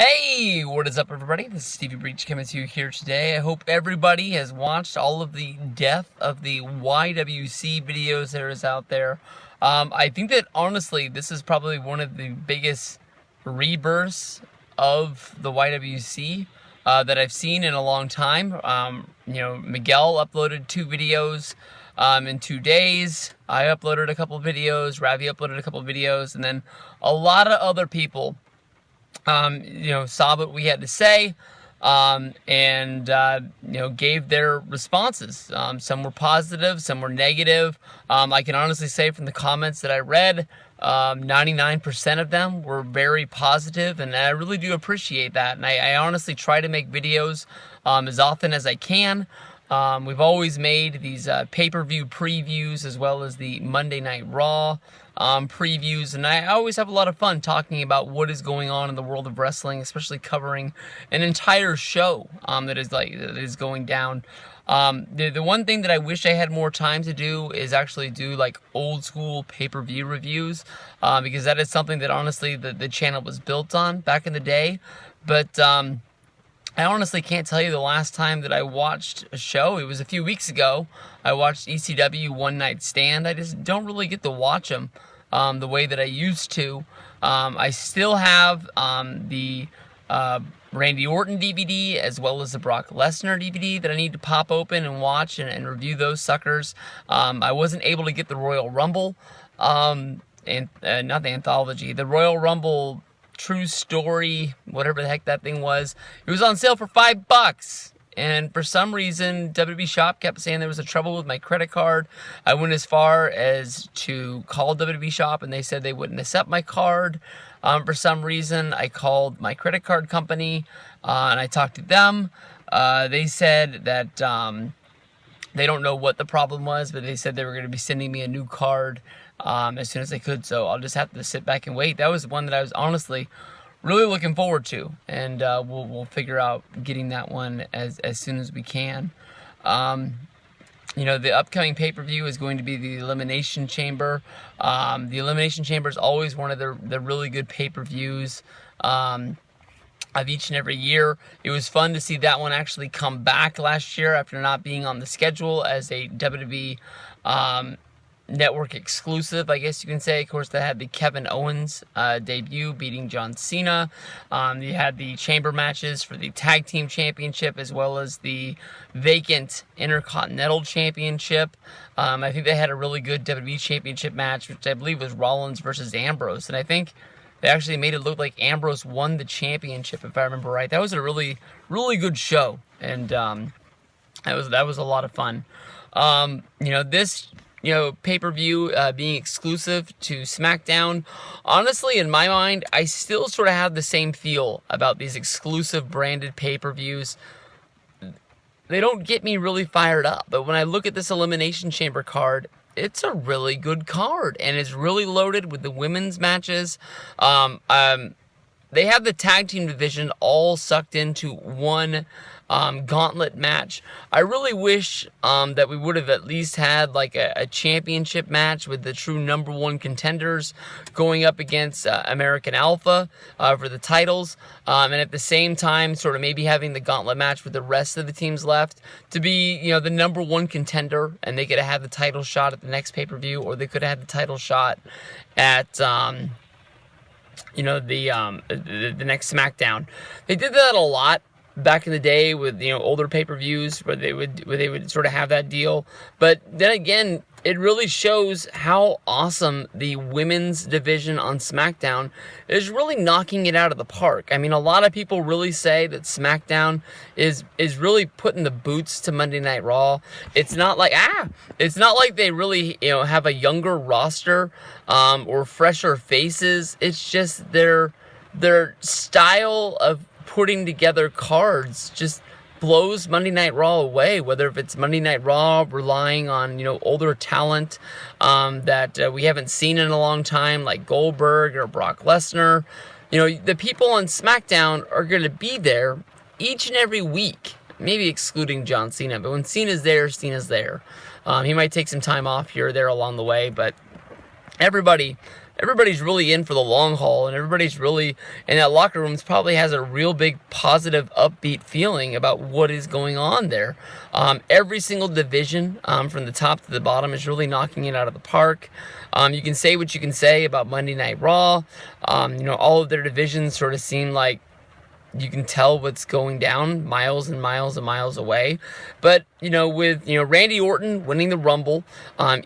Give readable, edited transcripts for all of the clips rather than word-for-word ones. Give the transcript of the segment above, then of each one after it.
Hey, what is up, everybody? This is Stevie Breach coming to you here today. I hope everybody has watched all of the death of the YWC videos there is out there. I think that, honestly, this is probably one of the biggest rebirths of the YWC that I've seen in a long time. Miguel uploaded 2 videos in 2 days. I uploaded a couple videos. Ravi uploaded a couple videos. And then a lot of other people saw what we had to say, and gave their responses. Some were positive, some were negative. I can honestly say from the comments that I read, 99% of them were very positive, and I really do appreciate that. And I honestly try to make videos as often as I can. We've always made these pay-per-view previews as well as the Monday Night Raw previews, and I always have a lot of fun talking about what is going on in the world of wrestling, especially covering an entire show that is going down. The one thing that I wish I had more time to do is actually do like old school pay-per-view reviews, because that is something that honestly the channel was built on back in the day. But I honestly can't tell you the last time that I watched a show. It was a few weeks ago. I watched ECW One Night Stand. I just don't really get to watch them the way that I used to. I still have the Randy Orton DVD as well as the Brock Lesnar DVD that I need to pop open and watch and review those suckers. I wasn't able to get the Royal Rumble, and not the anthology, the Royal Rumble True Story, whatever the heck that thing was. It was on sale for $5, and for some reason WWE Shop kept saying there was a trouble with my credit card. I went as far as to call WWE Shop, and they said they wouldn't accept my card. For some reason, I called my credit card company, and I talked to them. They said that they don't know what the problem was, but they said they were going to be sending me a new card as soon as they could, so I'll just have to sit back and wait. That was one that I was honestly really looking forward to, and we'll figure out getting that one as soon as we can. The upcoming pay-per-view is going to be the Elimination Chamber. The Elimination Chamber is always one of the really good pay-per-views of each and every year. It was fun to see that one actually come back last year after not being on the schedule as a WWE network exclusive, I guess you can say. Of course, they had the Kevin Owens debut beating John Cena. You had the chamber matches for the Tag Team Championship as well as the vacant Intercontinental Championship. I think they had a really good WWE Championship match, which I believe was Rollins versus Ambrose, and I think they actually made it look like Ambrose won the championship, if I remember right. That was a really, really good show, and that was a lot of fun. This pay-per-view being exclusive to SmackDown, honestly, in my mind, I still sort of have the same feel about these exclusive branded pay-per-views. They don't get me really fired up, but when I look at this Elimination Chamber card, it's a really good card, and it's really loaded with the women's matches. They have the tag team division all sucked into one gauntlet match. I really wish that we would have at least had like a championship match with the true #1 contenders going up against American Alpha for the titles, and at the same time sort of maybe having the gauntlet match with the rest of the teams left to be the #1 contender, and they could have had the title shot at the next pay-per-view, or they could have had the title shot at the next SmackDown. They did that a lot back in the day with older pay-per-views where they would sort of have that deal. But then again, it really shows how awesome the women's division on SmackDown is really knocking it out of the park. I mean, a lot of people really say that SmackDown is really putting the boots to Monday Night Raw. It's not like they really have a younger roster or fresher faces. It's just their style of putting together cards just blows Monday Night Raw away, whether if it's Monday Night Raw relying on older talent that we haven't seen in a long time, like Goldberg or Brock Lesnar. The people on SmackDown are going to be there each and every week, maybe excluding John Cena, but when Cena's there, Cena's there. He might take some time off here or there along the way, but everybody everybody's really in for the long haul, and everybody's really in that locker room probably has a real big positive, upbeat feeling about what is going on there. Every single division, from the top to the bottom, is really knocking it out of the park. You can say what you can say about Monday Night Raw. All of their divisions sort of seem like you can tell what's going down miles and miles and miles away. But, with, Randy Orton winning the Rumble,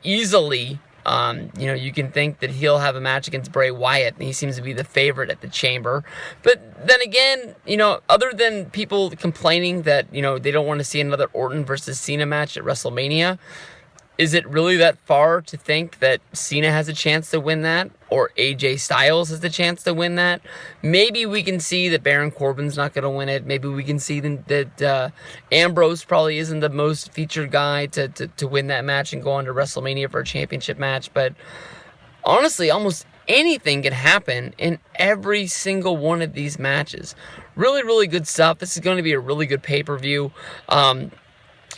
easily, you can think that he'll have a match against Bray Wyatt, and he seems to be the favorite at the Chamber. But then again, other than people complaining that, they don't want to see another Orton versus Cena match at WrestleMania, is it really that far to think that Cena has a chance to win that, or AJ Styles has the chance to win that? Maybe we can see that Baron Corbin's not going to win it. Maybe we can see that Ambrose probably isn't the most featured guy to win that match and go on to WrestleMania for a championship match. But honestly, almost anything can happen in every single one of these matches. Really, really good stuff. This is going to be a really good pay-per-view.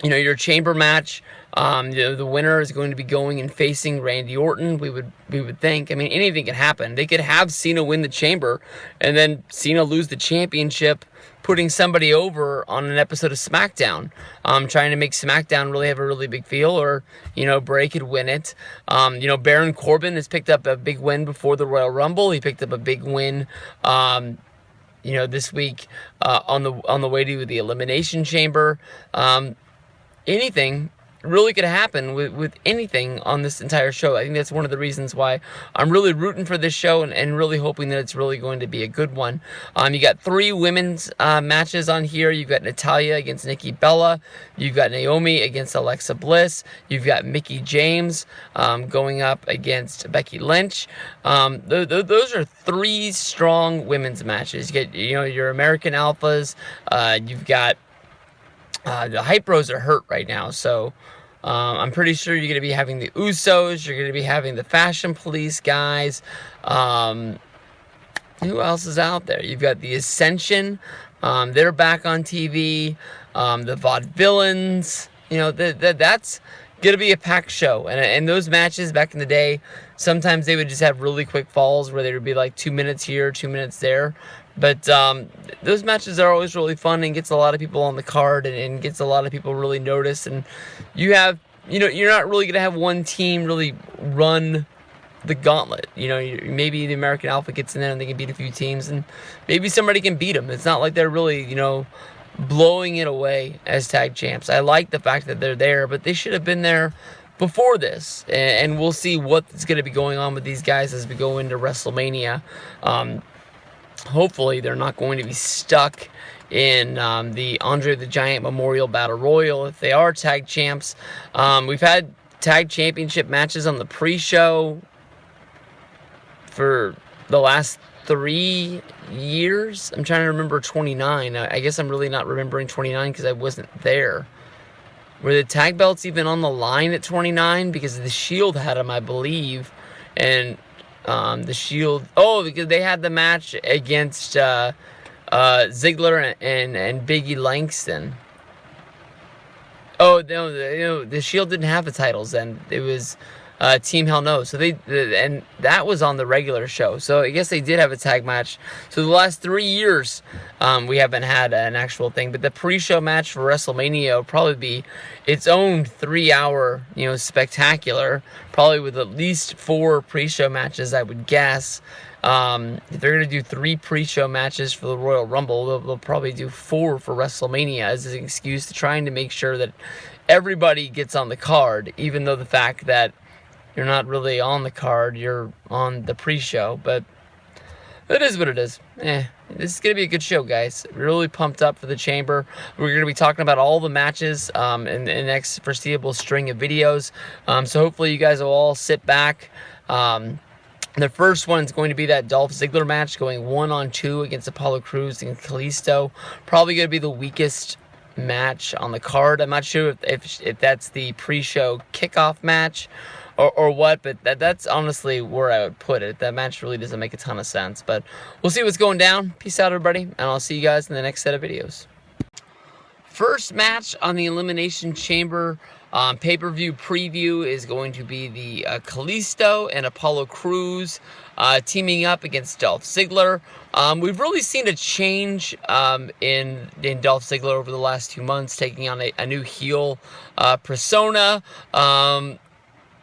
Your Chamber match, the winner is going to be going and facing Randy Orton. We would think. I mean, anything can happen. They could have Cena win the Chamber, and then Cena lose the championship, putting somebody over on an episode of SmackDown, trying to make SmackDown really have a really big feel, or, Bray could win it. Baron Corbin has picked up a big win before the Royal Rumble. He picked up a big win, this week on the way to the Elimination Chamber. Anything really could happen with anything on this entire show. I think that's one of the reasons why I'm really rooting for this show and really hoping that it's really going to be a good one. You got 3 women's matches on here. You've got Natalya against Nikki Bella. You've got Naomi against Alexa Bliss. You've got Mickie James going up against Becky Lynch. Those are 3 strong women's matches. You get your American Alphas. You've got the Hype Bros are hurt right now, so I'm pretty sure you're going to be having the Usos. You're going to be having the Fashion Police guys. Who else is out there? You've got the Ascension. They're back on TV. The Vaudevillains. That's going to be a packed show. And those matches back in the day, sometimes they would just have really quick falls where they would be like 2 minutes here, 2 minutes there. But those matches are always really fun and gets a lot of people on the card and gets a lot of people really noticed. And you have, you're not really going to have one team really run the gauntlet. Maybe the American Alpha gets in there and they can beat a few teams, and maybe somebody can beat them. It's not like they're really, blowing it away as tag champs. I like the fact that they're there, but they should have been there before this. And we'll see what's going to be going on with these guys as we go into WrestleMania. Hopefully they're not going to be stuck in the Andre the Giant Memorial Battle Royal if they are tag champs. We've had tag championship matches on the pre-show for the last 3 years. I'm trying to remember 29. I guess I'm really not remembering 29 because I wasn't there. Were the tag belts even on the line at 29? Because the Shield had them, I believe. And the Shield... Oh, because they had the match against Ziggler and Big E Langston. Oh, no, the Shield didn't have the titles then. It was Team Hell No. So and that was on the regular show. So I guess they did have a tag match. So the last 3 years, we haven't had an actual thing. But the pre-show match for WrestleMania will probably be its own 3-hour, spectacular. Probably with at least 4 pre-show matches, I would guess. If they're going to do 3 pre-show matches for the Royal Rumble, they'll probably do 4 for WrestleMania as an excuse to trying to make sure that everybody gets on the card, even though the fact that you're not really on the card, you're on the pre-show. But it is what it is. This is going to be a good show, guys. Really pumped up for the Chamber. We're going to be talking about all the matches in the next foreseeable string of videos. So hopefully you guys will all sit back. The first one is going to be that Dolph Ziggler match, going 1-on-2 against Apollo Crews and Kalisto. Probably going to be the weakest match on the card. I'm not sure if that's the pre-show kickoff match or what, but that's honestly where I would put it. That match really doesn't make a ton of sense, but we'll see what's going down. Peace out, everybody, and I'll see you guys in the next set of videos. First match on the Elimination Chamber. Pay-per-view preview is going to be the Kalisto and Apollo Crews teaming up against Dolph Ziggler. We've really seen a change in Dolph Ziggler over the last 2 months, taking on a new heel persona.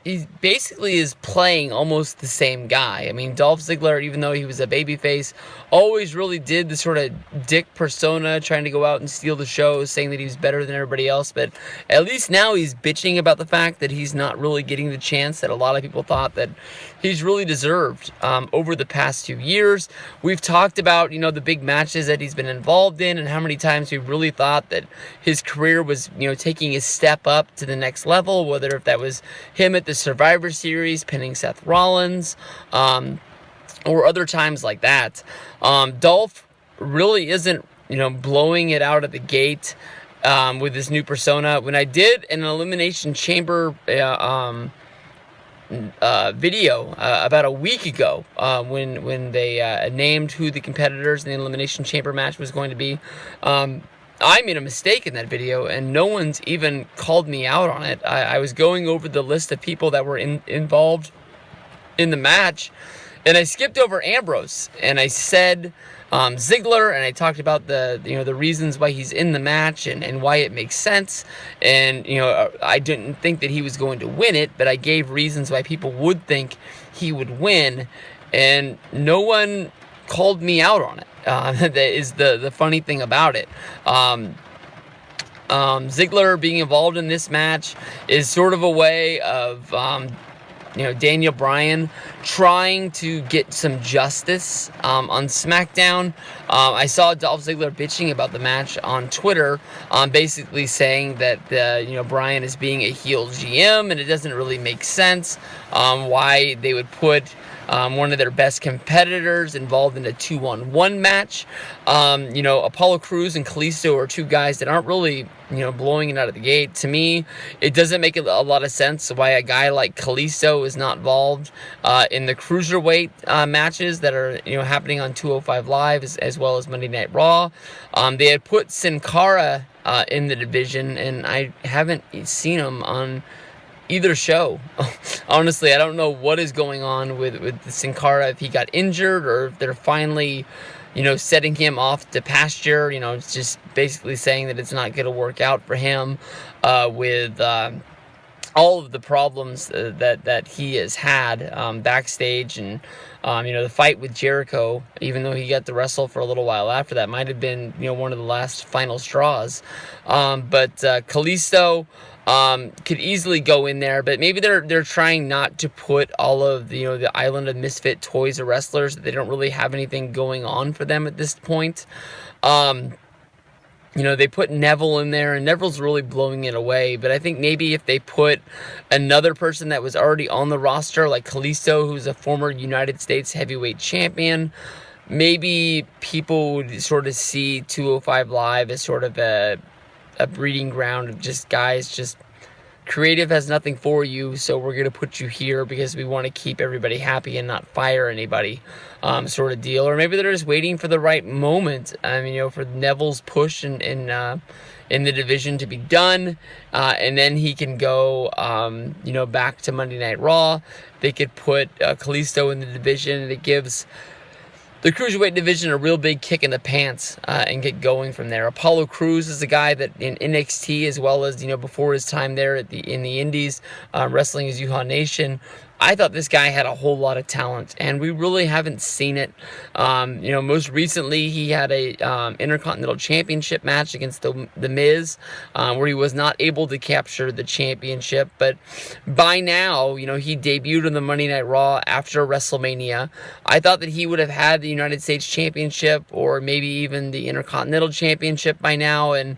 He basically is playing almost the same guy. I mean, Dolph Ziggler, even though he was a babyface, always really did the sort of dick persona, trying to go out and steal the show, saying that he was better than everybody else. But at least now he's bitching about the fact that he's not really getting the chance that a lot of people thought that he's really deserved over the past 2 years. We've talked about, the big matches that he's been involved in and how many times we really thought that his career was, taking a step up to the next level, whether if that was him at the Survivor Series, pinning Seth Rollins, or other times like that. Dolph really isn't, blowing it out of the gate with his new persona. When I did an Elimination Chamber video about a week ago, when they named who the competitors in the Elimination Chamber match was going to be, I made a mistake in that video, and no one's even called me out on it. I was going over the list of people that were involved in the match, and I skipped over Ambrose, and I said Ziggler, and I talked about the reasons why he's in the match and why it makes sense. And I didn't think that he was going to win it, but I gave reasons why people would think he would win, and no one called me out on it. That is the funny thing about it. Ziggler being involved in this match is sort of a way of Daniel Bryan trying to get some justice on SmackDown. I saw Dolph Ziggler bitching about the match on Twitter, basically saying that Bryan is being a heel GM, and it doesn't really make sense why they would put one of their best competitors involved in a 2-on-1 match. Apollo Crews and Kalisto are two guys that aren't really, blowing it out of the gate. To me, it doesn't make a lot of sense why a guy like Kalisto is not involved in the cruiserweight matches that are, happening on 205 Live as well as Monday Night Raw. They had put Sin Cara in the division, and I haven't seen him on either show. Honestly, I don't know what is going on with Sin Cara, if he got injured or if they're finally, setting him off to pasture. It's just basically saying that it's not going to work out for him with all of the problems that he has had backstage, and the fight with Jericho, even though he got to wrestle for a little while after that, might have been one of the last final straws. But Kalisto could easily go in there, but maybe they're trying not to put all of the Island of Misfit Toys of wrestlers. They don't really have anything going on for them at this point. They put Neville in there, and Neville's really blowing it away. But I think maybe if they put another person that was already on the roster, like Kalisto, who's a former United States heavyweight champion, maybe people would sort of see 205 Live as sort of a breeding ground of just guys, just creative has nothing for you, so we're going to put you here because we want to keep everybody happy and not fire anybody, sort of deal. Or maybe they're just waiting for the right moment, for Neville's push in the division to be done, and then he can go, back to Monday Night Raw. They could put Kalisto in the division, and it gives the Cruiserweight division a real big kick in the pants and get going from there. Apollo Crews is a guy that in NXT, as well as, before his time there in the Indies, wrestling as Yuha Nation, I thought this guy had a whole lot of talent, and we really haven't seen it. Most recently, he had a Intercontinental Championship match against the Miz, where he was not able to capture the championship. But by now, he debuted on the Monday Night Raw after WrestleMania. I thought that he would have had the United States Championship, or maybe even the Intercontinental Championship by now, and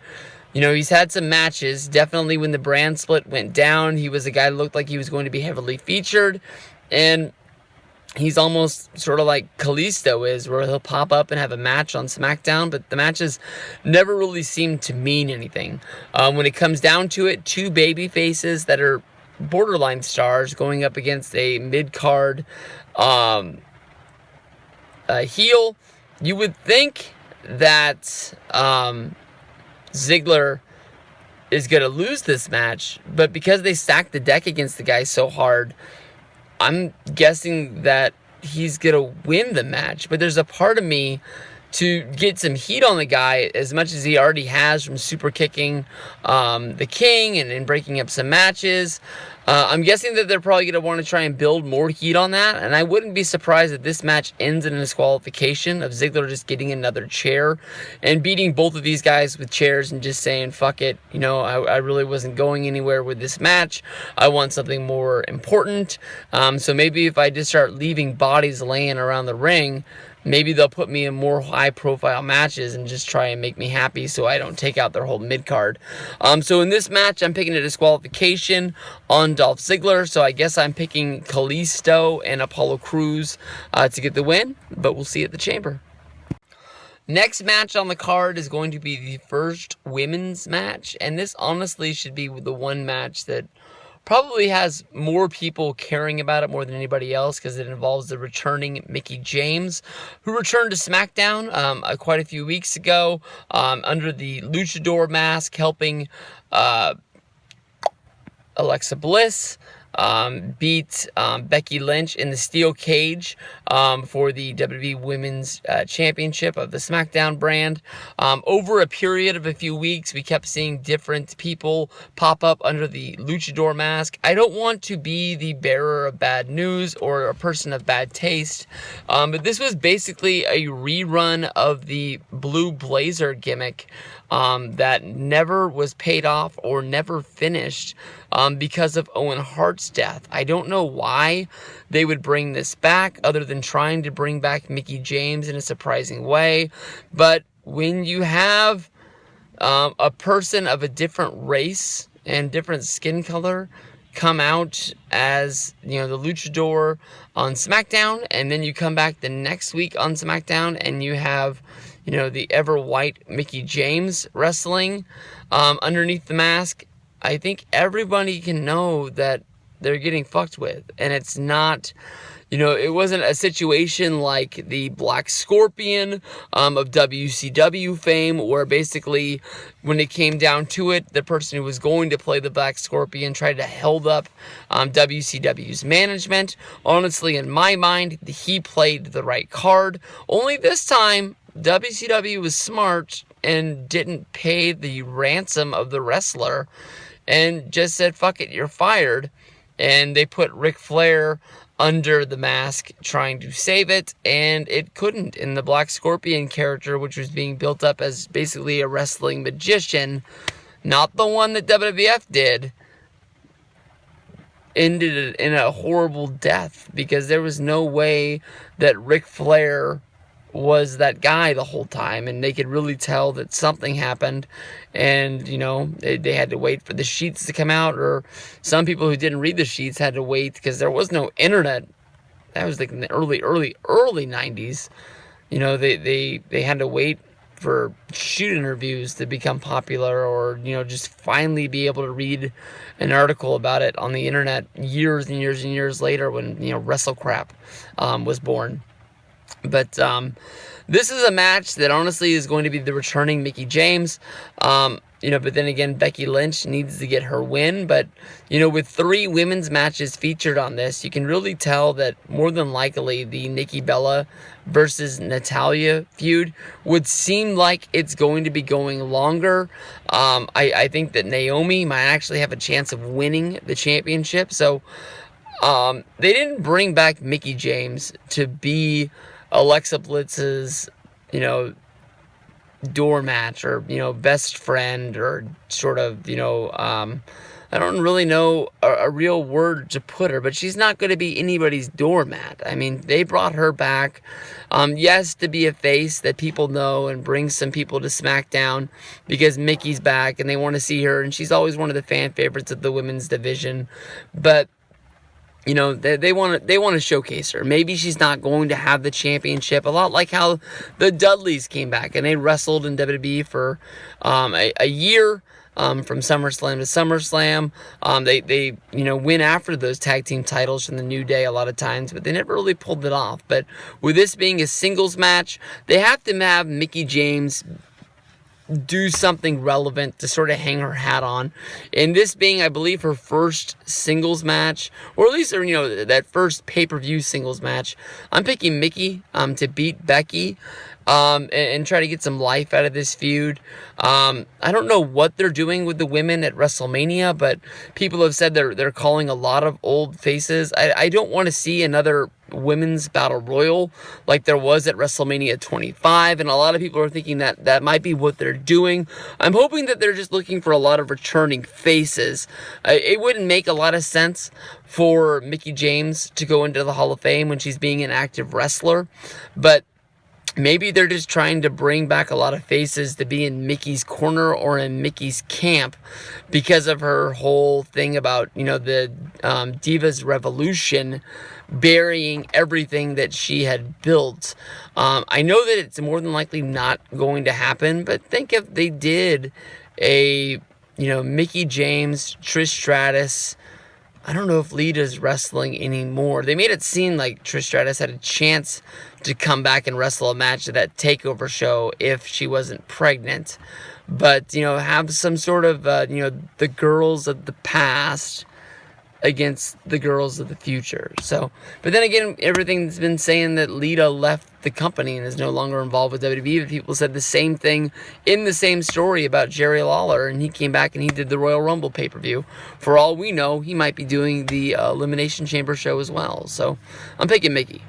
he's had some matches. Definitely when the brand split went down, he was a guy that looked like he was going to be heavily featured. And he's almost sort of like Kalisto is, where he'll pop up and have a match on SmackDown, but the matches never really seem to mean anything. When it comes down to it, two baby faces that are borderline stars going up against a mid-card heel. You would think that Ziggler is going to lose this match, but because they stacked the deck against the guy so hard, I'm guessing that he's going to win the match. But there's a part of me to get some heat on the guy, as much as he already has from super kicking the King and breaking up some matches. I'm guessing that they're probably going to want to try and build more heat on that, and I wouldn't be surprised if this match ends in a disqualification of Ziggler just getting another chair and beating both of these guys with chairs and just saying, fuck it, you know, I really wasn't going anywhere with this match. I want something more important. So maybe if I just start leaving bodies laying around the ring, maybe they'll put me in more high-profile matches and just try and make me happy so I don't take out their whole mid-card. So in this match, I'm picking a disqualification on Dolph Ziggler, so I guess I'm picking Kalisto and Apollo Crews to get the win, but we'll see at the Chamber. Next match on the card is going to be the first women's match, and this honestly should be the one match that probably has more people caring about it more than anybody else, because it involves the returning Mickie James, who returned to SmackDown quite a few weeks ago under the luchador mask, helping Alexa Bliss beat Becky Lynch in the steel cage for the WWE Women's Championship of the SmackDown brand. Over a period of a few weeks, we kept seeing different people pop up under the luchador mask. I don't want to be the bearer of bad news or a person of bad taste, but this was basically a rerun of the blue blazer gimmick that never was paid off or never finished because of Owen Hart's death. I don't know why they would bring this back other than trying to bring back Mickie James in a surprising way. But when you have a person of a different race and different skin color come out as, you know, the luchador on SmackDown, and then you come back the next week on SmackDown and you have, you know, the ever white Mickie James wrestling underneath the mask, I think everybody can know that they're getting fucked with. And it's not, you know, it wasn't a situation like the Black Scorpion of WCW fame, where basically when it came down to it, the person who was going to play the Black Scorpion tried to hold up WCW's management. Honestly, in my mind, he played the right card. Only this time, WCW was smart and didn't pay the ransom of the wrestler and just said, fuck it, you're fired. And they put Ric Flair under the mask trying to save it, and it couldn't. And the Black Scorpion character, which was being built up as basically a wrestling magician, not the one that WWF did, ended in a horrible death, because there was no way that Ric Flair was that guy the whole time, and they could really tell that something happened. And, you know, they had to wait for the sheets to come out, or some people who didn't read the sheets had to wait because there was no internet. That was like in the early 90s. You know, they had to wait for shoot interviews to become popular, or, you know, just finally be able to read an article about it on the internet years and years and years later, when, you know, WrestleCrap was born. But this is a match that honestly is going to be the returning Mickie James. You know, but then again, Becky Lynch needs to get her win. But, you know, with 3 women's matches featured on this, you can really tell that more than likely the Nikki Bella versus Natalya feud would seem like it's going to be going longer. I think that Naomi might actually have a chance of winning the championship. So they didn't bring back Mickie James to be Alexa Blitz's, you know, doormat, or, you know, best friend, or sort of, you know, I don't really know a real word to put her, but she's not going to be anybody's doormat. I mean, they brought her back, yes, to be a face that people know and bring some people to SmackDown because Mickey's back and they want to see her, and she's always one of the fan favorites of the women's division. But, you know, they want to showcase her. Maybe she's not going to have the championship, a lot like how the Dudleys came back and they wrestled in WWE for a year, from SummerSlam to SummerSlam. They you know, went after those tag team titles from the New Day a lot of times, but they never really pulled it off. But with this being a singles match, they have to have Mickie James do something relevant to sort of hang her hat on. And this being, I believe, her first singles match, or at least, that first pay-per-view singles match. I'm picking Nikki to beat Becky and try to get some life out of this feud. I don't know what they're doing with the women at WrestleMania, but people have said they're calling a lot of old faces. I don't want to see another women's battle royal like there was at WrestleMania 25, and a lot of people are thinking that might be what they're doing. I'm hoping that they're just looking for a lot of returning faces. It wouldn't make a lot of sense for Mickie James to go into the Hall of Fame when she's being an active wrestler, but maybe they're just trying to bring back a lot of faces to be in Mickey's corner or in Mickey's camp because of her whole thing about, the Divas Revolution burying everything that she had built. I know that it's more than likely not going to happen, but think if they did a, Mickie James, Trish Stratus. I don't know if Lita's wrestling anymore. They made it seem like Trish Stratus had a chance to come back and wrestle a match at that TakeOver show if she wasn't pregnant. But, have some sort of, the girls of the past against the girls of the future. So, but then again, everything's been saying that Lita left the company and is no longer involved with WWE, but people said the same thing in the same story about Jerry Lawler, and he came back and he did the Royal Rumble pay-per-view. For all we know, he might be doing the Elimination Chamber show as well. So, I'm picking Mickie.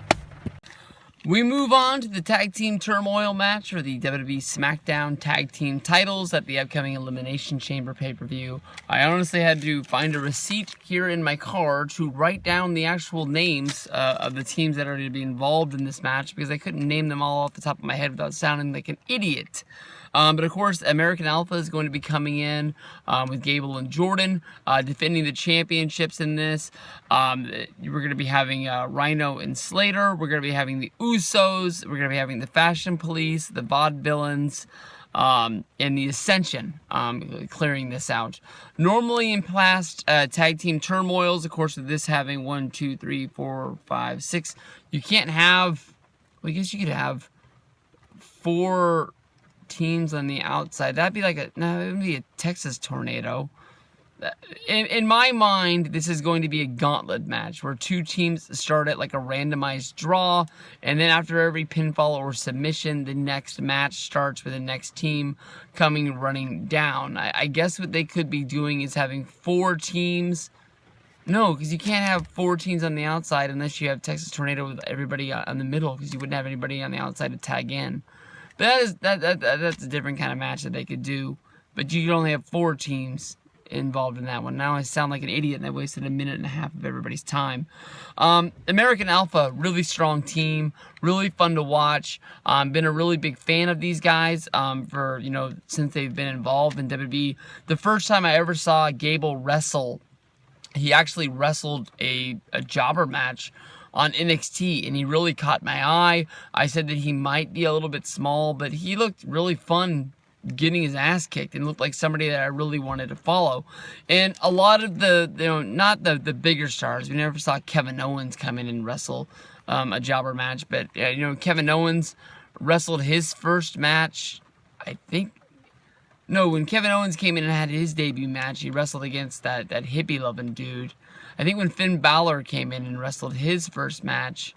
We move on to the Tag Team Turmoil match for the WWE SmackDown Tag Team titles at the upcoming Elimination Chamber pay-per-view. I honestly had to find a receipt here in my car to write down the actual names of the teams that are going to be involved in this match because I couldn't name them all off the top of my head without sounding like an idiot. But of course, American Alpha is going to be coming in with Gable and Jordan, defending the championships in this. We're going to be having Rhino and Slater. We're going to be having the Usos. We're going to be having the Fashion Police, the Vaudevillains, and the Ascension, clearing this out. Normally in past tag team turmoils, of course, with this having 1, 2, 3, 4, 5, 6, you can't have, well, I guess you could have 4 teams on the outside. That'd be like it would be a Texas tornado. In my mind, this is going to be a gauntlet match where 2 teams start at like a randomized draw, and then after every pinfall or submission, the next match starts with the next team coming running down. I guess what they could be doing is having 4 teams. No, because you can't have 4 teams on the outside unless you have Texas Tornado with everybody on the middle, because you wouldn't have anybody on the outside to tag in. But that's a different kind of match that they could do. But you could only have 4 teams involved in that one. Now I sound like an idiot and I wasted 1.5 minutes of everybody's time. American Alpha, really strong team, really fun to watch. Been a really big fan of these guys for, since they've been involved in WWE. The first time I ever saw Gable wrestle, he actually wrestled a jobber match on NXT, and he really caught my eye. I said that he might be a little bit small, but he looked really fun getting his ass kicked and looked like somebody that I really wanted to follow. And a lot of the, not the bigger stars, we never saw Kevin Owens come in and wrestle a jobber match, but, Kevin Owens wrestled his first match, when Kevin Owens came in and had his debut match, he wrestled against that hippie-loving dude. I think when Finn Balor came in and wrestled his first match,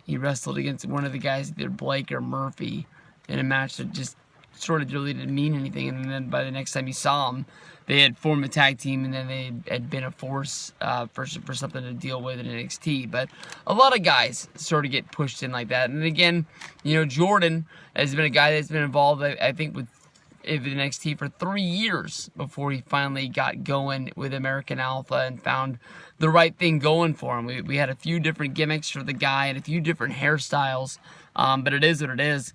he wrestled against one of the guys, either Blake or Murphy, in a match that just sort of really didn't mean anything. And then by the next time you saw them, they had formed a tag team, and then they had been a force for something to deal with in NXT. But a lot of guys sort of get pushed in like that. And again, Jordan has been a guy that's been involved, I think, with NXT for 3 years before he finally got going with American Alpha and found the right thing going for him. We had a few different gimmicks for the guy and a few different hairstyles, but it is what it is.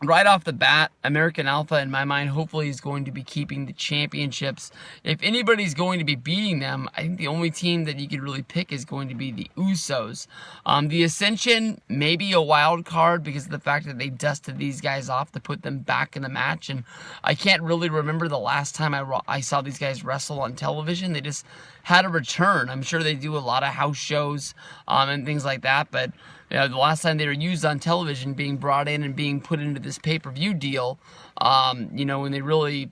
Right off the bat, American Alpha, in my mind, hopefully is going to be keeping the championships. If anybody's going to be beating them, I think the only team that you could really pick is going to be the Usos. The Ascension may be a wild card because of the fact that they dusted these guys off to put them back in the match. And I can't really remember the last time I saw these guys wrestle on television. They just had a return. I'm sure they do a lot of house shows and things like that, but the last time they were used on television, being brought in and being put into this pay-per-view deal, when they really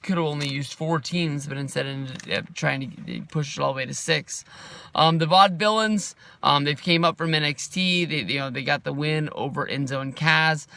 could have only used 4 teams, but instead ended up trying to push it all the way to 6. The Vaudevillains, they've came up from NXT. They got the win over Enzo and Kaz.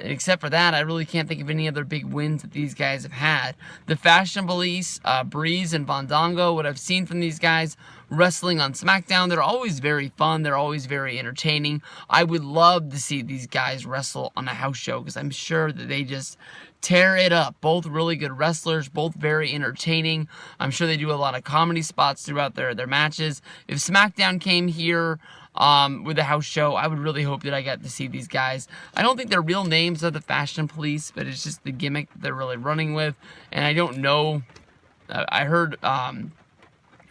Except for that, I really can't think of any other big wins that these guys have had. The Fashion Police, Breeze and Fandango, what I've seen from these guys wrestling on SmackDown, they're always very fun. They're always very entertaining. I would love to see these guys wrestle on a house show because I'm sure that they just tear it up. Both really good wrestlers, both very entertaining. I'm sure they do a lot of comedy spots throughout their matches. If SmackDown came here with a house show, I would really hope that I got to see these guys. I don't think their real names are the Fashion Police, but it's just the gimmick that they're really running with. And I don't know. I heard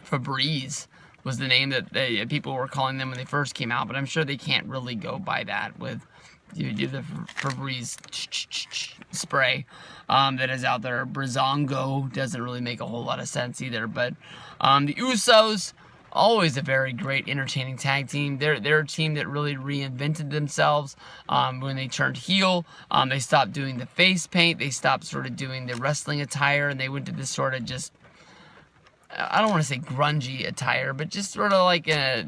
Febreze was the name that people were calling them when they first came out, but I'm sure they can't really go by that with the Febreze spray that is out there. Brizongo doesn't really make a whole lot of sense either. But the Usos, always a very great, entertaining tag team. They're a team that really reinvented themselves when they turned heel. They stopped doing the face paint. They stopped sort of doing the wrestling attire, and they went to this sort of just, I don't want to say grungy attire, but just sort of like a,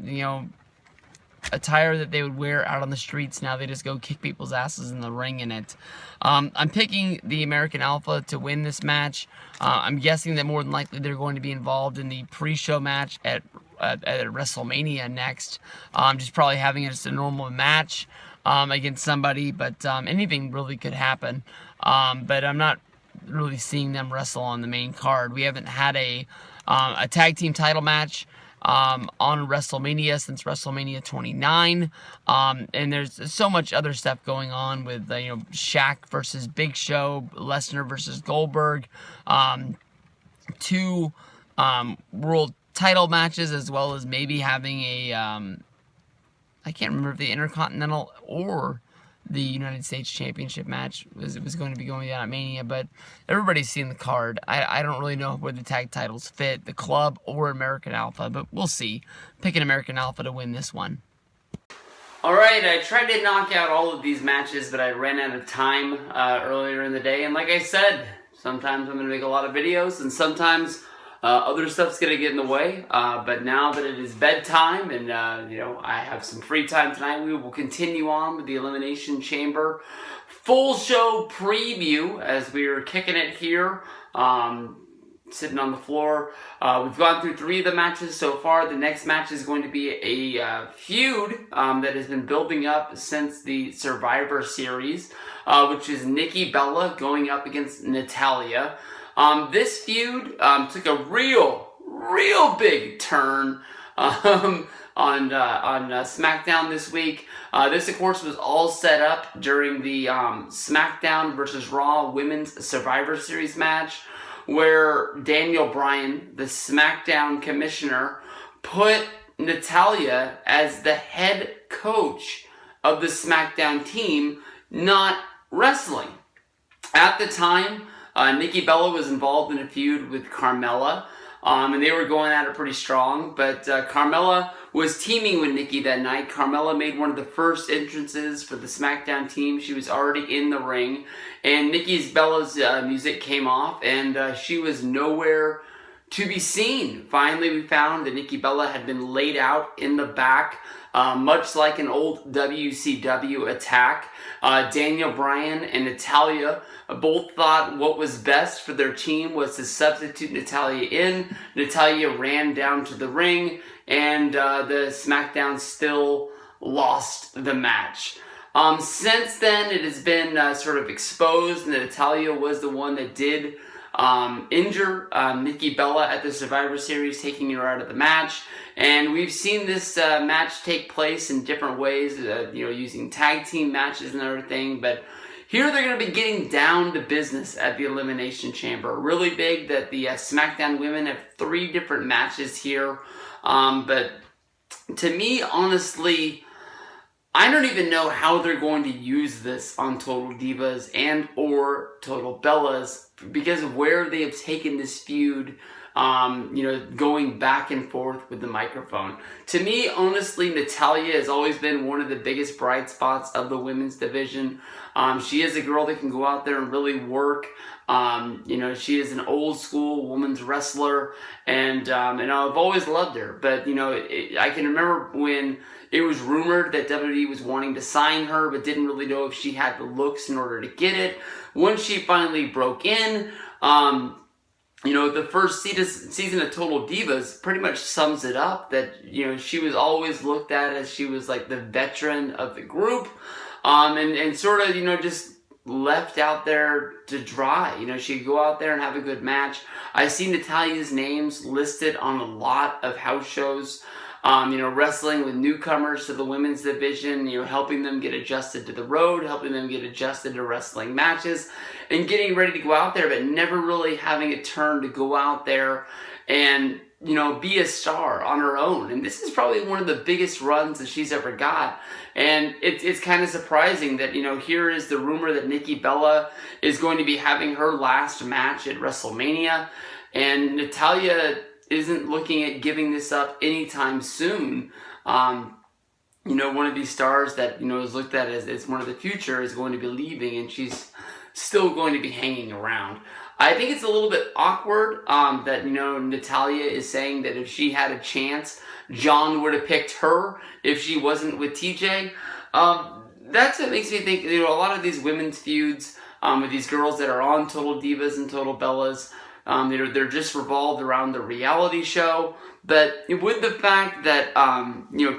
attire that they would wear out on the streets. Now they just go kick people's asses in the ring in it. I'm picking the American Alpha to win this match. I'm guessing that more than likely they're going to be involved in the pre-show match at WrestleMania next. Just probably having it as a normal match against somebody, but anything really could happen. But I'm not really seeing them wrestle on the main card. We haven't had a tag team title match on WrestleMania since WrestleMania 29, and there's so much other stuff going on with Shaq versus Big Show, Lesnar versus Goldberg, 2 world title matches, as well as maybe having a I can't remember if the Intercontinental or the United States Championship match was going to be going down at Mania, but everybody's seen the card. I don't really know where the tag titles fit, the club or American Alpha, but we'll see. Picking American Alpha to win this one. Alright, I tried to knock out all of these matches, but I ran out of time earlier in the day, and like I said, sometimes I'm going to make a lot of videos, and sometimes other stuff's going to get in the way, but now that it is bedtime and, I have some free time tonight, we will continue on with the Elimination Chamber full show preview as we are kicking it here, sitting on the floor. We've gone through 3 of the matches so far. The next match is going to be a feud that has been building up since the Survivor Series, which is Nikki Bella going up against Natalya. This feud took a real big turn on SmackDown this week. This, of course, was all set up during the SmackDown versus Raw Women's Survivor Series match, where Daniel Bryan, the SmackDown commissioner, put Natalya as the head coach of the SmackDown team, not wrestling. At the time, Nikki Bella was involved in a feud with Carmella, and they were going at it pretty strong, but Carmella was teaming with Nikki that night. Carmella made one of the first entrances for the SmackDown team. She was already in the ring, and Nikki Bella's music came off, and she was nowhere to be seen. Finally, we found that Nikki Bella had been laid out in the back, much like an old WCW attack. Daniel Bryan and Natalya both thought what was best for their team was to substitute Natalya in. Natalya ran down to the ring, and the SmackDown still lost the match. Since then, it has been sort of exposed that Natalya was the one that did injure Nikki Bella at the Survivor Series, taking her out of the match. And we've seen this match take place in different ways, using tag team matches and everything. But here they're going to be getting down to business at the Elimination Chamber. Really big that the SmackDown women have 3 different matches here. But to me, honestly, I don't even know how they're going to use this on Total Divas and or Total Bellas because of where they have taken this feud going back and forth with the microphone. To me, honestly, Natalya has always been one of the biggest bright spots of the women's division. She is a girl that can go out there and really work. She is an old school women's wrestler, and I've always loved her. But I can remember when it was rumored that WWE was wanting to sign her, but didn't really know if she had the looks in order to get it. Once she finally broke in, the first season of Total Divas pretty much sums it up, that she was always looked at as she was like the veteran of the group, and sort of just left out there to dry. She'd go out there and have a good match. I see Natalya's names listed on a lot of house shows, wrestling with newcomers to the women's division, helping them get adjusted to the road, helping them get adjusted to wrestling matches, and getting ready to go out there, but never really having a turn to go out there and, be a star on her own. And this is probably one of the biggest runs that she's ever got. And it's kind of surprising that, here is the rumor that Nikki Bella is going to be having her last match at WrestleMania, and Natalya isn't looking at giving this up anytime soon. One of these stars that, is looked at as one of the future is going to be leaving, and she's still going to be hanging around. I think it's a little bit awkward that, Natalya is saying that if she had a chance, John would have picked her if she wasn't with TJ. That's what makes me think, a lot of these women's feuds with these girls that are on Total Divas and Total Bellas, they're just revolved around the reality show. But with the fact that,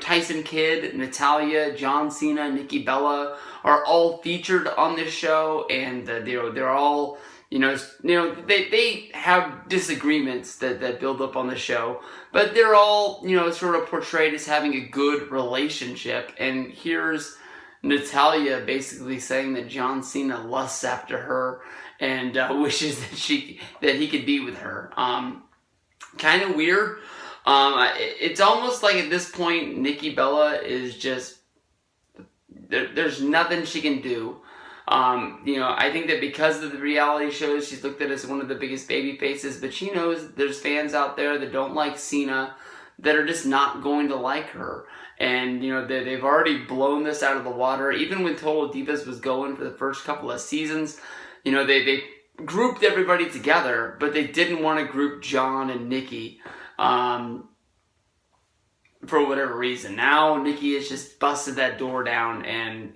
Tyson Kidd, Natalya, John Cena, Nikki Bella are all featured on this show, and they're all, they have disagreements that build up on the show, but they're all, sort of portrayed as having a good relationship. And here's Natalya basically saying that John Cena lusts after her and wishes that he could be with her. Kind of weird. It's almost like at this point, Nikki Bella is just, there's nothing she can do. I think that because of the reality shows, she's looked at as one of the biggest baby faces, but she knows there's fans out there that don't like Cena that are just not going to like her. And, they've already blown this out of the water. Even when Total Divas was going for the first couple of seasons, they grouped everybody together, but they didn't want to group John and Nikki for whatever reason. Now Nikki has just busted that door down, and,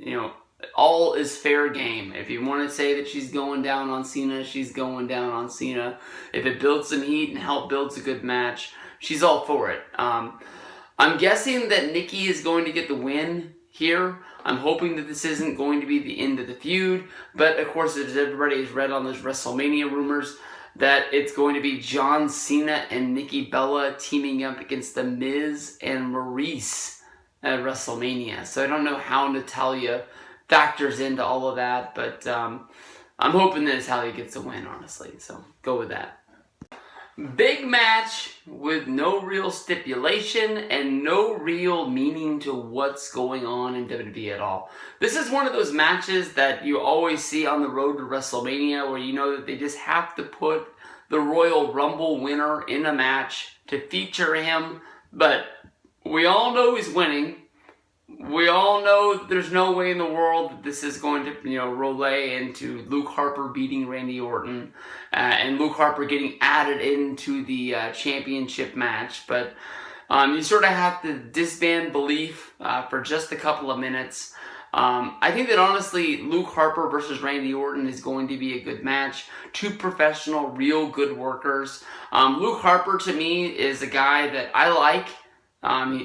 all is fair game. If you want to say that she's going down on Cena, she's going down on Cena. If it builds some heat and builds a good match, she's all for it. I'm guessing that Nikki is going to get the win here. I'm hoping that this isn't going to be the end of the feud, but of course, as everybody has read on those WrestleMania rumors, that it's going to be John Cena and Nikki Bella teaming up against The Miz and Maurice at WrestleMania. So I don't know how Natalya factors into all of that, but I'm hoping that Natalya gets a win, honestly. So go with that. Big match with no real stipulation and no real meaning to what's going on in WWE at all. This is one of those matches that you always see on the road to WrestleMania, where you know that they just have to put the Royal Rumble winner in a match to feature him, but we all know he's winning. We all know that there's no way in the world that this is going to, roll into Luke Harper beating Randy Orton and Luke Harper getting added into the championship match. But you sort of have to disband belief for just a couple of minutes. I think that honestly, Luke Harper versus Randy Orton is going to be a good match. Two professional, real good workers. Luke Harper, to me, is a guy that I like.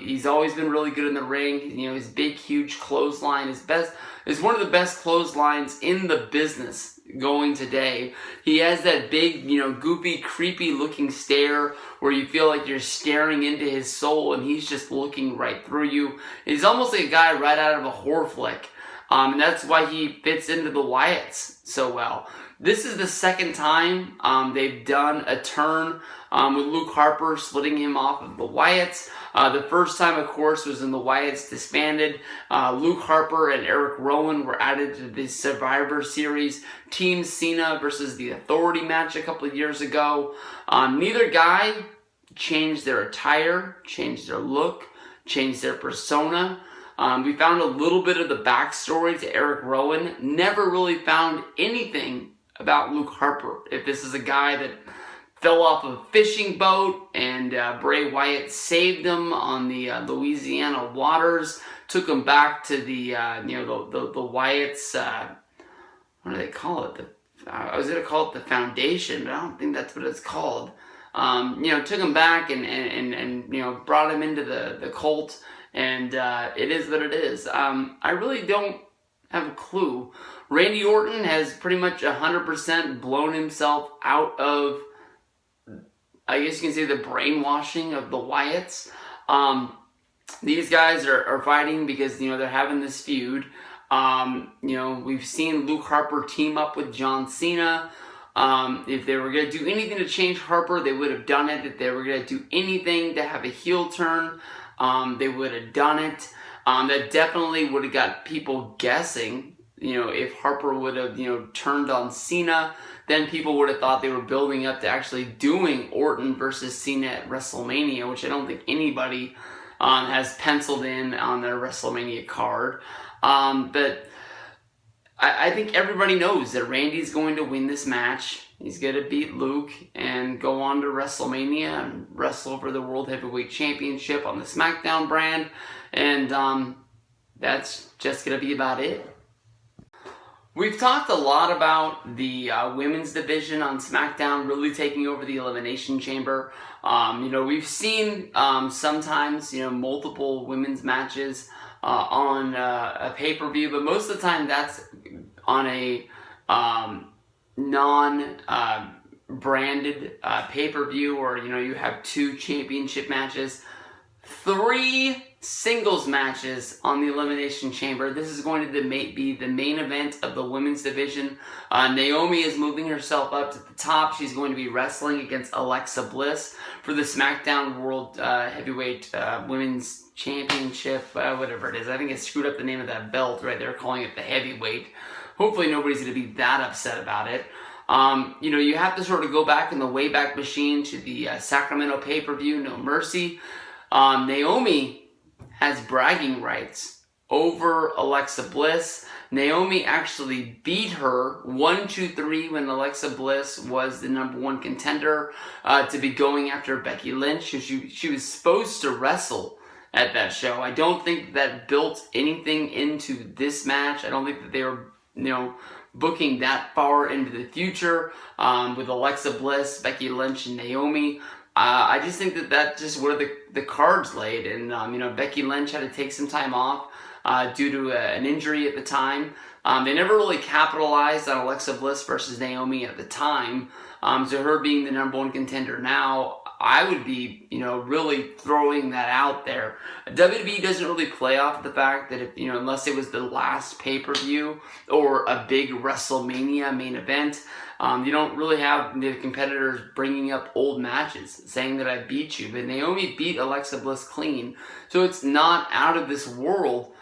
He's always been really good in the ring. His big, huge clothesline is one of the best clotheslines in the business going today. He has that big, goofy, creepy looking stare where you feel like you're staring into his soul and he's just looking right through you. He's almost like a guy right out of a horror flick. And that's why he fits into the Wyatts so well. This is the second time they've done a turn with Luke Harper splitting him off of the Wyatts. The first time, of course, was when the Wyatts disbanded. Luke Harper and Eric Rowan were added to the Survivor Series Team Cena versus the Authority match a couple of years ago. Neither guy changed their attire, changed their look, changed their persona. We found a little bit of the backstory to Eric Rowan. Never really found anything about Luke Harper. If this is a guy that fell off a fishing boat and Bray Wyatt saved him on the Louisiana waters, took him back to the the Wyatt's what do they call it? I was gonna call it the Foundation, but I don't think that's what it's called. Took him back and brought him into the cult, and it is what it is. I really don't have a clue. Randy Orton has pretty much 100% blown himself out of, I guess you can say, the brainwashing of the Wyatts. These guys are fighting because, they're having this feud. We've seen Luke Harper team up with John Cena. If they were going to do anything to change Harper, they would have done it. If they were going to do anything to have a heel turn, they would have done it. That definitely would have got people guessing. If Harper would have, turned on Cena, then people would have thought they were building up to actually doing Orton versus Cena at WrestleMania, which I don't think anybody has penciled in on their WrestleMania card. But I think everybody knows that Randy's going to win this match. He's going to beat Luke and go on to WrestleMania and wrestle for the World Heavyweight Championship on the SmackDown brand. And that's just going to be about it. We've talked a lot about the women's division on SmackDown really taking over the Elimination Chamber. We've seen sometimes, multiple women's matches on a pay-per-view, but most of the time that's on a non-branded pay-per-view, or, you have 2 championship matches. 3 singles matches on the Elimination Chamber. This is going to be the main event of the women's division. Naomi is moving herself up to the top. She's going to be wrestling against Alexa Bliss for the SmackDown World Heavyweight Women's Championship, whatever it is. I think I screwed up the name of that belt, right? They're calling it the heavyweight. Hopefully nobody's going to be that upset about it. You have to sort of go back in the Wayback Machine to the Sacramento pay-per-view, No Mercy. Naomi has bragging rights over Alexa Bliss. Naomi actually beat her 1-2-3 when Alexa Bliss was the #1 contender to be going after Becky Lynch. She was supposed to wrestle at that show. I don't think that built anything into this match. I don't think that they were, booking that far into the future with Alexa Bliss, Becky Lynch, and Naomi. I just think that just where the cards laid, and Becky Lynch had to take some time off due to an injury at the time. They never really capitalized on Alexa Bliss versus Naomi at the time. So her being the #1 contender now, I would be really throwing that out there. WWE doesn't really play off the fact that if unless it was the last pay-per-view or a big WrestleMania main event. You don't really have the competitors bringing up old matches, saying that I beat you. But Naomi beat Alexa Bliss clean. So it's not out of this world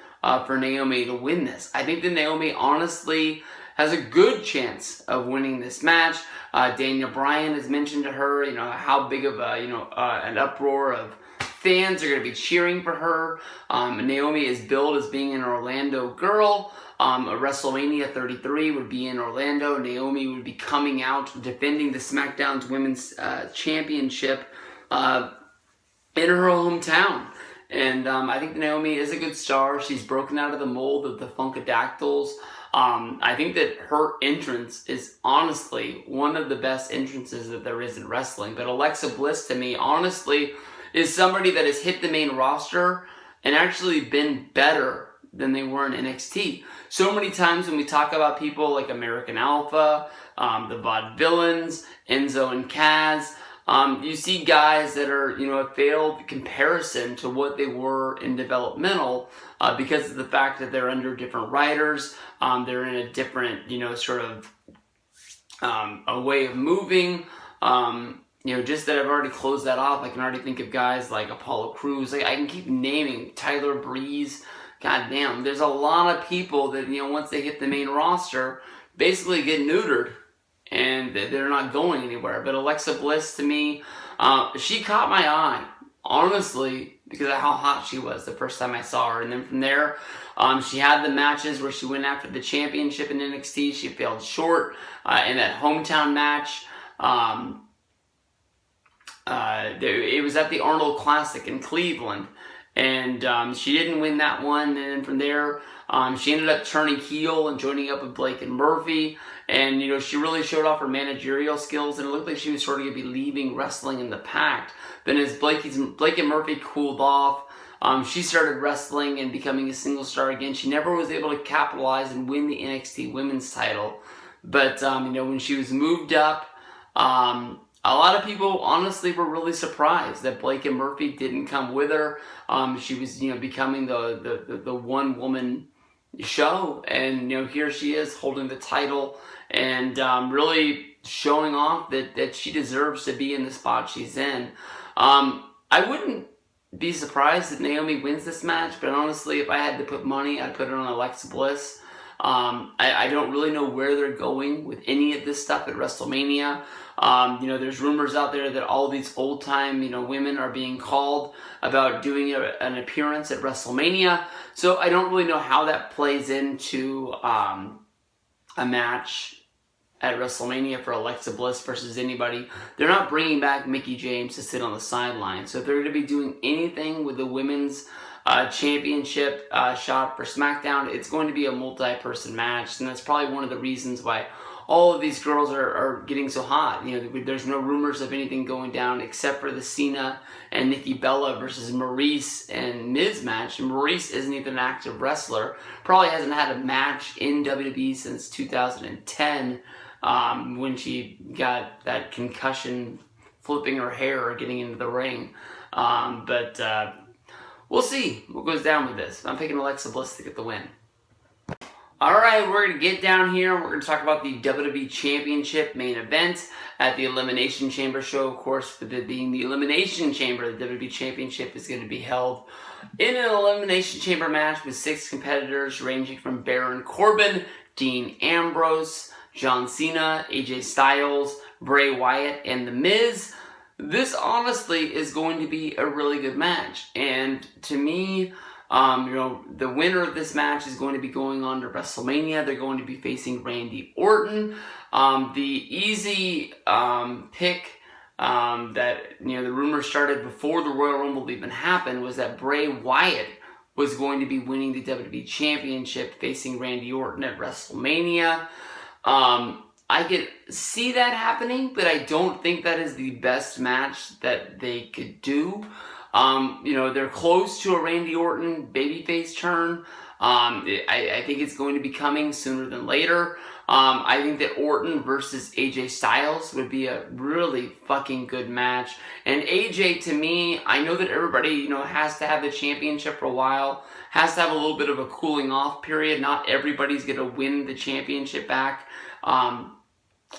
for Naomi to win this. I think that Naomi honestly has a good chance of winning this match. Daniel Bryan has mentioned to her, how big of an uproar of fans are going to be cheering for her. Naomi is billed as being an Orlando girl. A WrestleMania 33 would be in Orlando. Naomi would be coming out defending the SmackDown's Women's Championship in her hometown. And I think Naomi is a good star. She's broken out of the mold of the Funkadactyls. I think that her entrance is honestly one of the best entrances that there is in wrestling. But Alexa Bliss, to me, honestly, is somebody that has hit the main roster and actually been better than they were in NXT. So many times when we talk about people like American Alpha, the Vaudevillains, Enzo and Kaz, You see guys that are, a failed comparison to what they were in developmental because of the fact that they're under different writers. They're in a different, sort of a way of moving. Just that I've already closed that off. I can already think of guys like Apollo Crews. Like, I can keep naming Tyler Breeze. God damn, there's a lot of people that, once they hit the main roster, basically get neutered. And they're not going anywhere. But Alexa Bliss, to me, she caught my eye, honestly, because of how hot she was the first time I saw her. And then from there, she had the matches where she went after the championship in NXT. She failed short in that hometown match. It was at the Arnold Classic in Cleveland. And she didn't win that one. And then from there, she ended up turning heel and joining up with Blake and Murphy. And, she really showed off her managerial skills. And it looked like she was sort of going to be leaving wrestling in the pact. Then as Blake and Murphy cooled off, she started wrestling and becoming a single star again. She never was able to capitalize and win the NXT women's title. But, when she was moved up, a lot of people honestly were really surprised that Blake and Murphy didn't come with her. She was, becoming the one woman show, and here she is holding the title and really showing off that she deserves to be in the spot she's in. I wouldn't be surprised if Naomi wins this match, but honestly, if I had to put money, I'd put it on Alexa Bliss. I don't really know where they're going with any of this stuff at WrestleMania. There's rumors out there that all these old-time, women are being called about doing an appearance at WrestleMania. So I don't really know how that plays into a match at WrestleMania for Alexa Bliss versus anybody. They're not bringing back Mickie James to sit on the sideline. So if they're going to be doing anything with the women's championship shot for SmackDown, it's going to be a multi-person match. And that's probably one of the reasons why all of these girls are getting so hot. There's no rumors of anything going down except for the Cena and Nikki Bella versus Maurice and Miz match. And Maurice isn't even an active wrestler. Probably hasn't had a match in WWE since 2010 when she got that concussion flipping her hair or getting into the ring. But we'll see what goes down with this. I'm picking Alexa Bliss to get the win. Alright, we're going to get down here and we're going to talk about the WWE Championship main event at the Elimination Chamber show. Of course, with it being the Elimination Chamber, the WWE Championship is going to be held in an Elimination Chamber match with 6 competitors ranging from Baron Corbin, Dean Ambrose, John Cena, AJ Styles, Bray Wyatt, and The Miz. This honestly is going to be a really good match, and to me, the winner of this match is going to be going on to WrestleMania. They're going to be facing Randy Orton. The easy pick that, the rumor started before the Royal Rumble even happened was that Bray Wyatt was going to be winning the WWE Championship facing Randy Orton at WrestleMania. I could see that happening, but I don't think that is the best match that they could do. They're close to a Randy Orton babyface turn. I think it's going to be coming sooner than later. I think that Orton versus AJ Styles would be a really fucking good match. And AJ, to me, I know that everybody, has to have the championship for a while, has to have a little bit of a cooling off period. Not everybody's going to win the championship back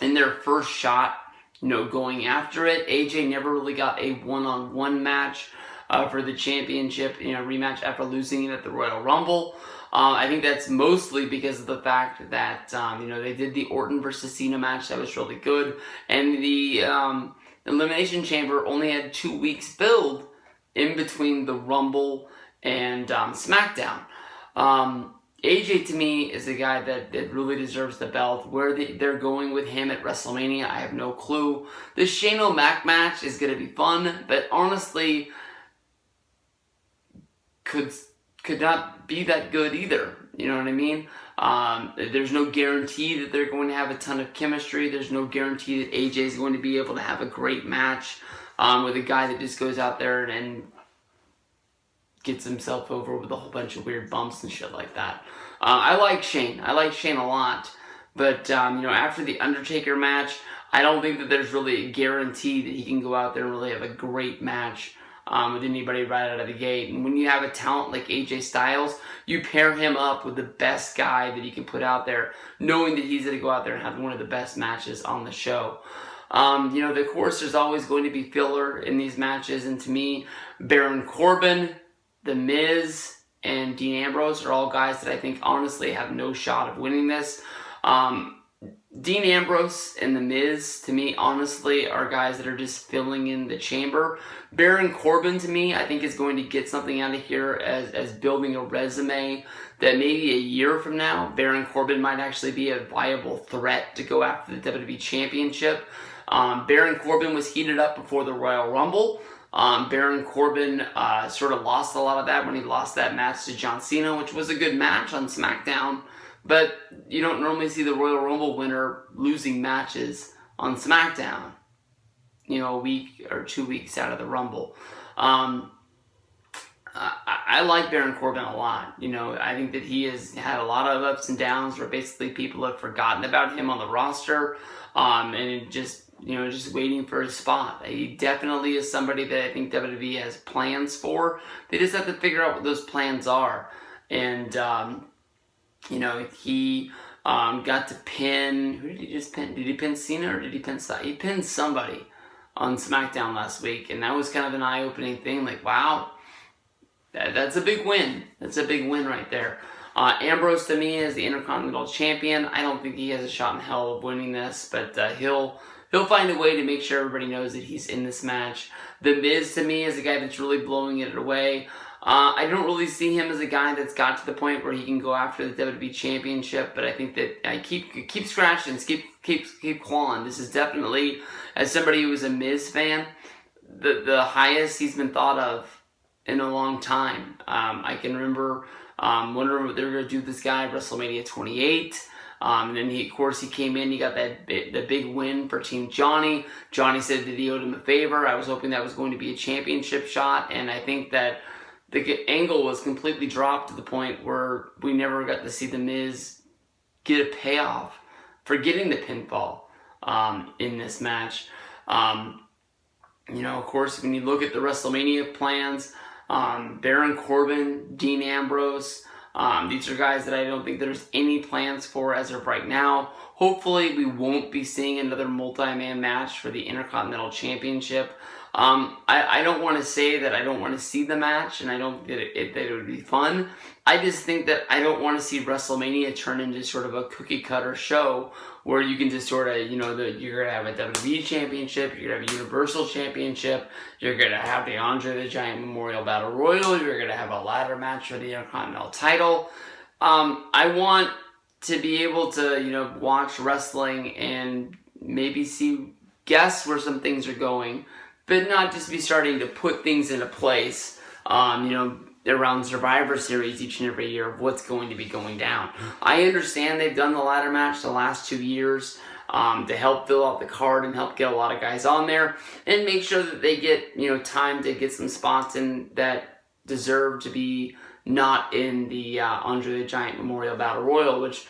in their first shot, going after it. AJ never really got a one-on-one match for the championship, rematch after losing it at the Royal Rumble. I think that's mostly because of the fact that, they did the Orton versus Cena match that was really good. And the Elimination Chamber only had 2 weeks build in between the Rumble and SmackDown. AJ, to me, is the guy that really deserves the belt. Where they're going with him at WrestleMania, I have no clue. The Shane O'Mac match is going to be fun, but honestly, could not be that good either. You know what I mean? There's no guarantee that they're going to have a ton of chemistry. There's no guarantee that AJ is going to be able to have a great match with a guy that just goes out there and gets himself over with a whole bunch of weird bumps and shit like that. I like Shane. I like Shane a lot. But, after the Undertaker match, I don't think that there's really a guarantee that he can go out there and really have a great match with anybody right out of the gate. And when you have a talent like AJ Styles, you pair him up with the best guy that you can put out there, knowing that he's going to go out there and have one of the best matches on the show. Of course, there's always going to be filler in these matches, and to me, Baron Corbin, The Miz, and Dean Ambrose are all guys that I think honestly have no shot of winning this. Dean Ambrose and The Miz, to me, honestly, are guys that are just filling in the chamber. Baron Corbin, to me, I think is going to get something out of here as building a resume that maybe a year from now, Baron Corbin might actually be a viable threat to go after the WWE Championship. Baron Corbin was heated up before the Royal Rumble. Baron Corbin sort of lost a lot of that when he lost that match to John Cena, which was a good match on SmackDown. But you don't normally see the Royal Rumble winner losing matches on SmackDown, a week or 2 weeks out of the Rumble. I like Baron Corbin a lot. I think that he has had a lot of ups and downs where basically people have forgotten about him on the roster, and just waiting for his spot. He definitely is somebody that I think WWE has plans for. They just have to figure out what those plans are. And, he got to pin, who did he just pin? Did he pin Cena or did he pin He pinned somebody on SmackDown last week, and that was kind of an eye-opening thing. Like, wow, that's a big win. That's a big win right there. Ambrose, to me, is the Intercontinental Champion. I don't think he has a shot in hell of winning this, but he'll find a way to make sure everybody knows that he's in this match. The Miz, to me, is a guy that's really blowing it away. I don't really see him as a guy that's got to the point where he can go after the WWE Championship, but I think that I keep scratching, keep clawing. This is definitely, as somebody who was a Miz fan, the highest he's been thought of in a long time. I can remember wondering what they were going to do with this guy at WrestleMania 28. And then he came in, he got the big win for Team Johnny. Johnny said that he owed him a favor. I was hoping that was going to be a championship shot, and I think that the angle was completely dropped to the point where we never got to see The Miz get a payoff for getting the pinfall in this match. Of course, when you look at the WrestleMania plans, Baron Corbin, Dean Ambrose, these are guys that I don't think there's any plans for as of right now. Hopefully, we won't be seeing another multi-man match for the Intercontinental Championship. I don't want to say that I don't want to see the match, and I don't think that it would be fun. I just think that I don't want to see WrestleMania turn into sort of a cookie-cutter show where you can just sort of, you're going to have a WWE Championship, you're going to have a Universal Championship, you're going to have the Andre the Giant Memorial Battle Royal, you're going to have a ladder match for the Intercontinental title. I want to be able to, watch wrestling and maybe guess where some things are going, but not just be starting to put things into place, around Survivor Series each and every year of what's going to be going down. I understand they've done the ladder match the last 2 years to help fill out the card and help get a lot of guys on there and make sure that they get, time to get some spots in that deserve to be not in the Andre the Giant Memorial Battle Royal, which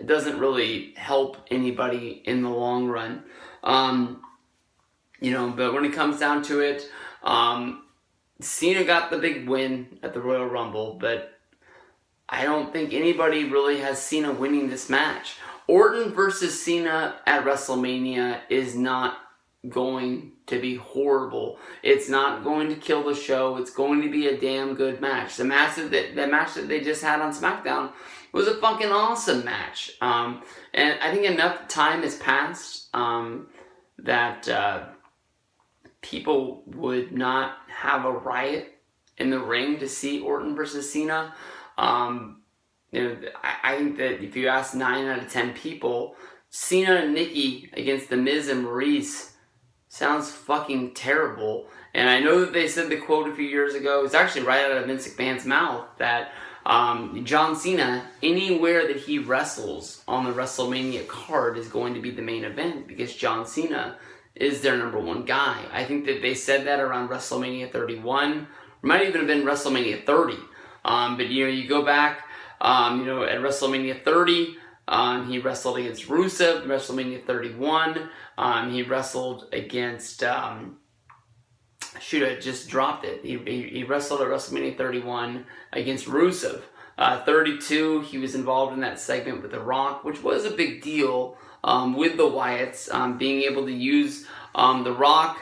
doesn't really help anybody in the long run. But when it comes down to it, Cena got the big win at the Royal Rumble, but I don't think anybody really has Cena winning this match. Orton versus Cena at WrestleMania is not going to be horrible. It's not going to kill the show. It's going to be a damn good match. The match that they just had on SmackDown was a fucking awesome match. And I think enough time has passed that people would not have a riot in the ring to see Orton versus Cena. I think that if you ask 9 out of 10 people, Cena and Nikki against The Miz and Maurice sounds fucking terrible. And I know that they said the quote a few years ago, it's actually right out of Vince McMahon's mouth, that John Cena, anywhere that he wrestles on the WrestleMania card is going to be the main event because John Cena is their number one guy. I think that they said that around WrestleMania 31. It might even have been WrestleMania 30. But you go back, at WrestleMania 30, He wrestled against Rusev in WrestleMania 31. He wrestled against... shoot, I just dropped it. He wrestled at WrestleMania 31 against Rusev. 32, he was involved in that segment with The Rock, which was a big deal with the Wyatts, being able to use The Rock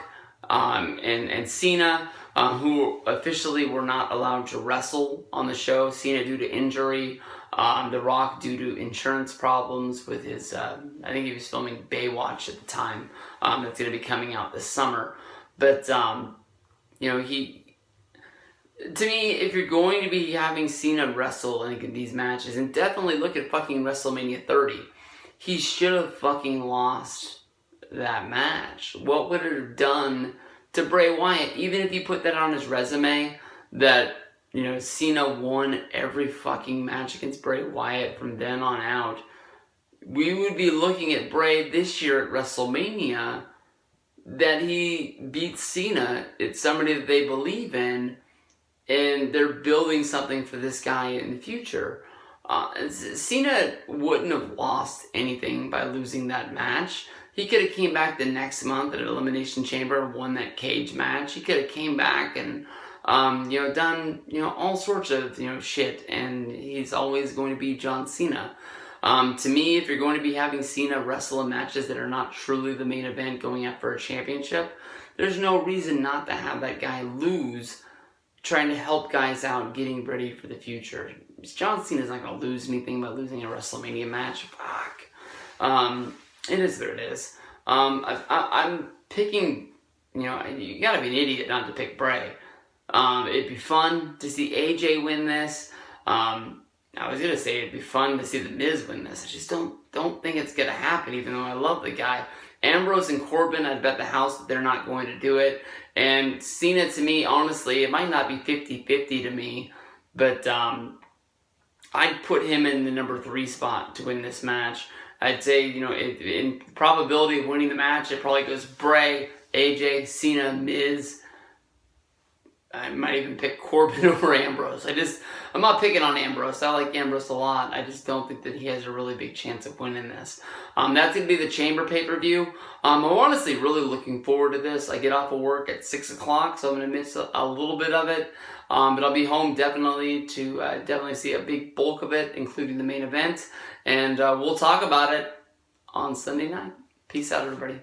and Cena, who officially were not allowed to wrestle on the show. Cena due to injury, The Rock due to insurance problems with his, I think he was filming Baywatch at the time. That's going to be coming out this summer. But, you know, to me, if you're going to be having Cena wrestle in these matches, and definitely look at fucking WrestleMania 30, he should have fucking lost that match. What would it have done to Bray Wyatt, even if you put that on his resume, that, you know, Cena won every fucking match against Bray Wyatt from then on out? We would be looking at Bray this year at WrestleMania, that he beats Cena. It's somebody that they believe in, and they're building something for this guy in the future. Cena wouldn't have lost anything by losing that match. He could have came back the next month at Elimination Chamber and won that cage match. He could have came back and, you know, done, you know, all sorts of, you know, shit. And he's always going to be John Cena. To me, if you're going to be having Cena wrestle in matches that are not truly the main event going after a championship, there's no reason not to have that guy lose, trying to help guys out getting ready for the future. John Cena's not going to lose anything by losing a WrestleMania match. Fuck. It is what it is. I'm picking, you know, you gotta be an idiot not to pick Bray. It'd be fun to see AJ win this. I was gonna say it'd be fun to see The Miz win this. I just don't think it's gonna happen, even though I love the guy. Ambrose and Corbin, I'd bet the house that they're not going to do it. And Cena, to me, honestly, it might not be 50-50 to me, but I'd put him in the number 3 spot to win this match. I'd say, you know, in probability of winning the match, it probably goes Bray, AJ, Cena, Miz. I might even pick Corbin over Ambrose. I'm not picking on Ambrose. I like Ambrose a lot. I just don't think that he has a really big chance of winning this. That's going to be the Chamber pay-per-view. I'm honestly really looking forward to this. I get off of work at 6 o'clock, so I'm going to miss a little bit of it. But I'll be home definitely to definitely see a big bulk of it, including the main event. And we'll talk about it on Sunday night. Peace out, everybody.